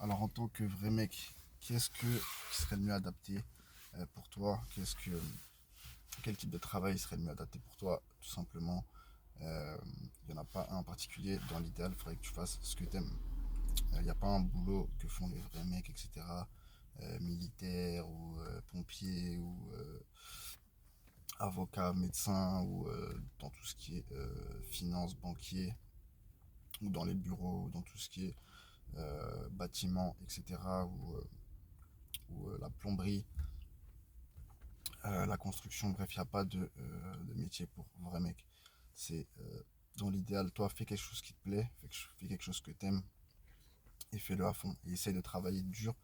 Alors en tant que vrai mec, qu'est-ce qui serait le mieux adapté pour toi? Quel type de travail serait le mieux adapté pour toi? Tout simplement, il n'y en a pas un en particulier. Dans l'idéal, il faudrait que tu fasses ce que tu aimes. Il n'y a pas un boulot que font les vrais mecs, etc. Militaires ou pompiers ou avocats, médecins ou dans tout ce qui est finance, banquier ou dans les bureaux, ou dans tout ce qui est bâtiment, etc. ou la plomberie, la construction, bref, il n'y a pas de métier pour vrai mec. C'est dans l'idéal, toi, fais quelque chose qui te plaît, fais quelque chose que t'aimes et fais-le à fond. Et essaye de travailler dur,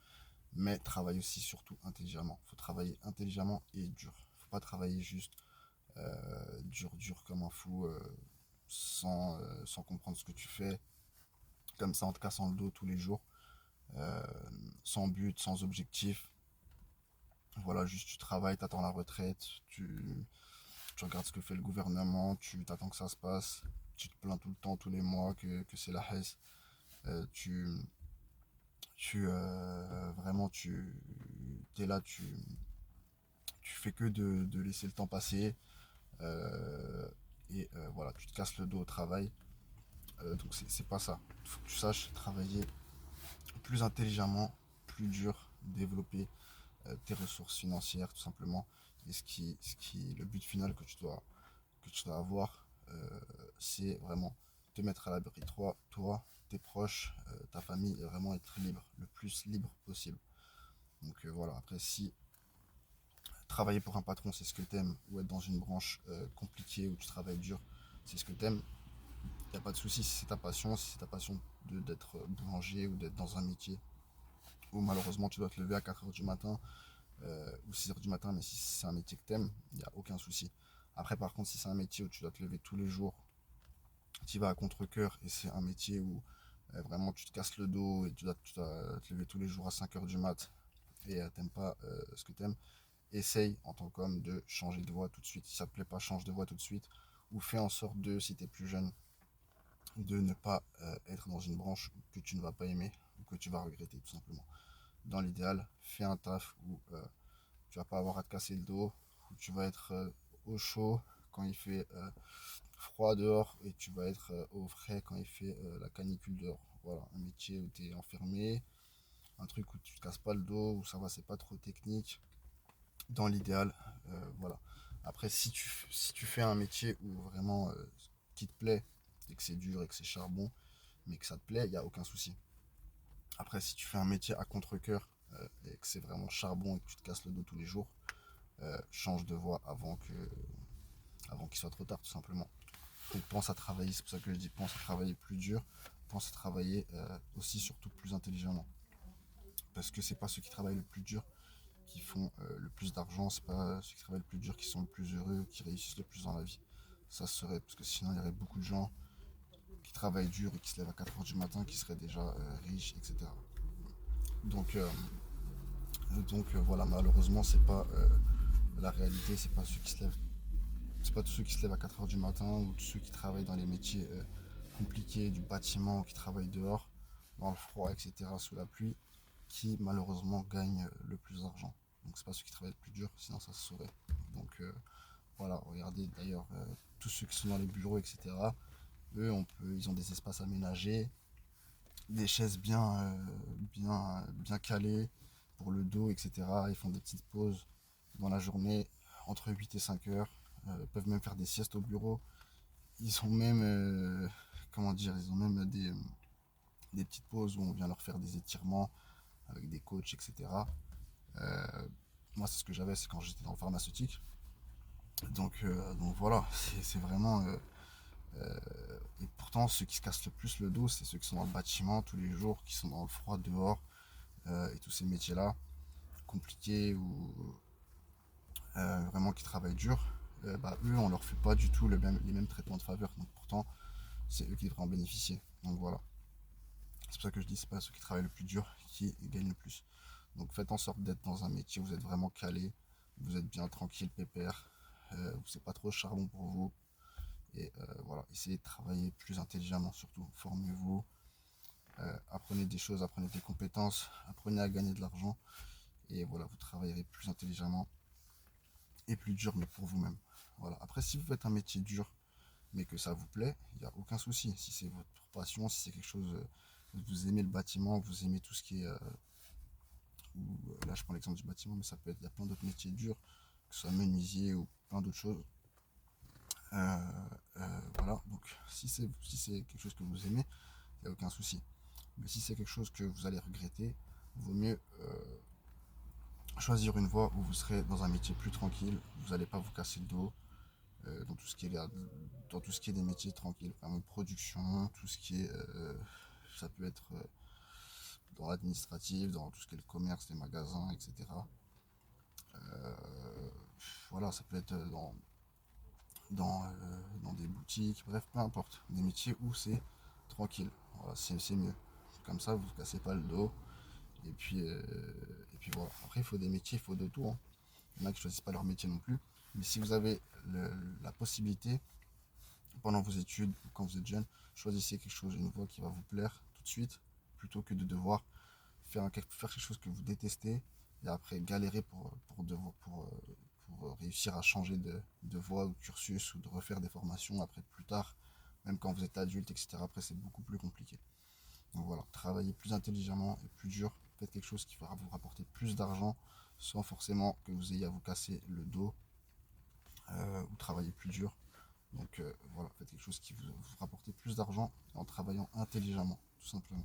mais travaille aussi surtout intelligemment. Faut travailler intelligemment et dur. Faut pas travailler juste dur comme un fou, sans comprendre ce que tu fais, comme ça en te cassant le dos tous les jours, euh, sans but, sans objectif. Voilà, juste tu travailles, t'attends la retraite, tu regardes ce que fait le gouvernement, tu t'attends que ça se passe, tu te plains tout le temps, tous les mois, que c'est la hesse. Euh, tu, vraiment, es là, tu fais que de laisser le temps passer. euh, voilà, tu te casses le dos au travail. Donc c'est pas ça. Il faut que tu saches travailler plus intelligemment, plus dur, développer tes ressources financières tout simplement. Et le but final que tu dois avoir, c'est vraiment te mettre à l'abri. Toi, tes proches, ta famille, et vraiment être libre, le plus libre possible. Donc voilà, après si travailler pour un patron c'est ce que t'aimes, ou être dans une branche compliquée où tu travailles dur, c'est ce que t'aimes, il n'y a pas de souci si c'est ta passion, si c'est ta passion d'être boulanger ou d'être dans un métier où malheureusement tu dois te lever à 4 heures du matin ou 6 heures du matin, mais si c'est un métier que t'aimes, il n'y a aucun souci. Après, par contre, si c'est un métier où tu dois te lever tous les jours, tu vas à contre-coeur et c'est un métier où vraiment tu te casses le dos et tu dois te lever tous les jours à 5 heures du mat et t'aimes pas ce que t'aimes, essaye en tant qu'homme de changer de voie tout de suite. Si ça te plaît pas, change de voie tout de suite ou fais en sorte si t'es plus jeune, de ne pas être dans une branche que tu ne vas pas aimer ou que tu vas regretter tout simplement. Dans l'idéal, fais un taf où tu vas pas avoir à te casser le dos, où tu vas être au chaud quand il fait froid dehors et tu vas être au frais quand il fait la canicule dehors. Voilà, un métier où tu es enfermé, un truc où tu te casses pas le dos, où ça va, c'est pas trop technique. Dans l'idéal, voilà. Après, si tu fais un métier où vraiment qui te plaît et que c'est dur et que c'est charbon, mais que ça te plaît, il n'y a aucun souci. Après, si tu fais un métier à contre-coeur et que c'est vraiment charbon et que tu te casses le dos tous les jours, change de voie avant qu'il soit trop tard, tout simplement. Donc pense à travailler, c'est pour ça que je dis pense à travailler plus dur, pense à travailler aussi surtout plus intelligemment. Parce que c'est pas ceux qui travaillent le plus dur qui font le plus d'argent, c'est pas ceux qui travaillent le plus dur qui sont le plus heureux, qui réussissent le plus dans la vie. Ça serait, parce que sinon il y aurait beaucoup de gens qui travaillent dur et qui se lèvent à 4 heures du matin qui seraient déjà riches, etc. Donc, voilà, malheureusement c'est pas la réalité, c'est pas tous ceux qui se lèvent à 4 heures du matin ou tous ceux qui travaillent dans les métiers compliqués du bâtiment, qui travaillent dehors, dans le froid, etc., sous la pluie, qui malheureusement gagnent le plus d'argent. Donc c'est pas ceux qui travaillent le plus dur, sinon ça se saurait. Donc voilà, regardez d'ailleurs tous ceux qui sont dans les bureaux, etc. Eux, ils ont des espaces aménagés, des chaises bien calées pour le dos, etc. Ils font des petites pauses dans la journée entre 8 et 5 heures. Peuvent même faire des siestes au bureau. Ils sont même, comment dire, ils ont même des petites pauses où on vient leur faire des étirements avec des coachs, etc. Euh, Moi, c'est ce que j'avais, c'est quand j'étais dans le pharmaceutique. Donc voilà, c'est vraiment. Et pourtant, ceux qui se cassent le plus le dos, c'est ceux qui sont dans le bâtiment tous les jours, qui sont dans le froid dehors, et tous ces métiers-là, compliqués ou vraiment qui travaillent dur. Bah, eux, on leur fait pas du tout les mêmes traitements de faveur. Donc pourtant, c'est eux qui devraient en bénéficier. Donc voilà. C'est pour ça que je dis, c'est pas ceux qui travaillent le plus dur qui gagnent le plus. Donc faites en sorte d'être dans un métier où vous êtes vraiment calé, vous êtes bien tranquille, pépère, où c'est pas trop charbon pour vous. Et voilà, essayez de travailler plus intelligemment surtout. Formez-vous, Apprenez des choses, apprenez des compétences, apprenez à gagner de l'argent. Et voilà, vous travaillerez plus intelligemment et plus dur, mais pour vous-même. Voilà. Après, si vous faites un métier dur, mais que ça vous plaît, il n'y a aucun souci. Si c'est votre passion, si c'est quelque chose, vous aimez le bâtiment, vous aimez tout ce qui est, là je prends l'exemple du bâtiment, mais ça peut être, il y a plein d'autres métiers durs, que ce soit menuisier ou plein d'autres choses. Voilà, donc si c'est quelque chose que vous aimez, il n'y a aucun souci. Mais si c'est quelque chose que vous allez regretter, il vaut mieux choisir une voie où vous serez dans un métier plus tranquille, vous n'allez pas vous casser le dos, dans tout ce qui est dans tout ce qui est des métiers tranquilles, vraiment production, tout ce qui est ça peut être dans l'administratif, dans tout ce qui est le commerce, les magasins, etc. Voilà, ça peut être dans des boutiques, bref, peu importe. Des métiers où c'est tranquille, voilà, c'est mieux. Comme ça, vous ne vous cassez pas le dos. Et puis voilà. Après, il faut des métiers, il faut de tout, hein. Il y en a qui ne choisissent pas leur métier non plus. Mais si vous avez la possibilité, pendant vos études, quand vous êtes jeune, choisissez quelque chose, une voie qui va vous plaire tout de suite, plutôt que de devoir faire quelque chose que vous détestez et après galérer pour réussir à changer de voie ou de cursus ou de refaire des formations après plus tard, même quand vous êtes adulte, etc. Après, c'est beaucoup plus compliqué. Donc voilà, travaillez plus intelligemment et plus dur, faites quelque chose qui va vous rapporter plus d'argent sans forcément que vous ayez à vous casser le dos ou travailler plus dur. Donc voilà, faites quelque chose qui vous rapporte plus d'argent en travaillant intelligemment, tout simplement.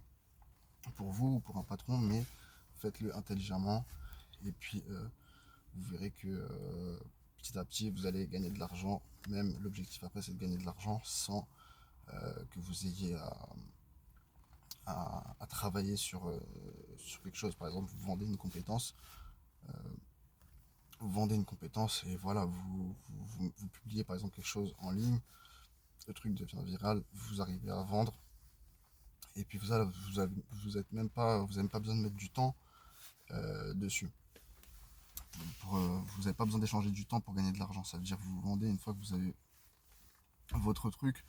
Pour vous ou pour un patron, mais faites-le intelligemment. Et puis vous verrez que petit à petit, vous allez gagner de l'argent. Même l'objectif après, c'est de gagner de l'argent sans que vous ayez à travailler sur quelque chose. Par exemple, vous vendez une compétence et voilà, vous publiez par exemple quelque chose en ligne, le truc devient viral, vous arrivez à vendre. Et puis vous êtes même pas, vous n'avez même pas besoin de mettre du temps dessus. Vous n'avez pas besoin d'échanger du temps pour gagner de l'argent. Ça veut dire que vous vendez une fois que vous avez votre truc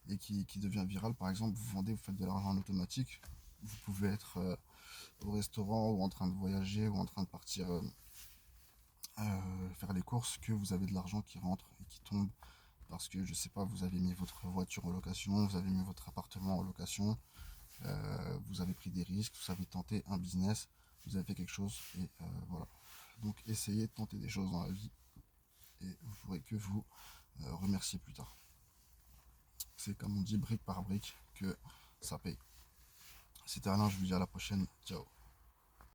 et qui devient viral. Par exemple, vous vendez, vous faites de l'argent en automatique. Vous pouvez être au restaurant ou en train de voyager ou en train de partir faire les courses, que vous avez de l'argent qui rentre et qui tombe parce que je sais pas, vous avez mis votre voiture en location, vous avez mis votre appartement en location, vous avez pris des risques, vous avez tenté un business, vous avez fait quelque chose et voilà. Donc essayez de tenter des choses dans la vie et vous pourrez que vous remercier plus tard. C'est comme on dit brique par brique que ça paye. C'était Alain, je vous dis à la prochaine. Ciao.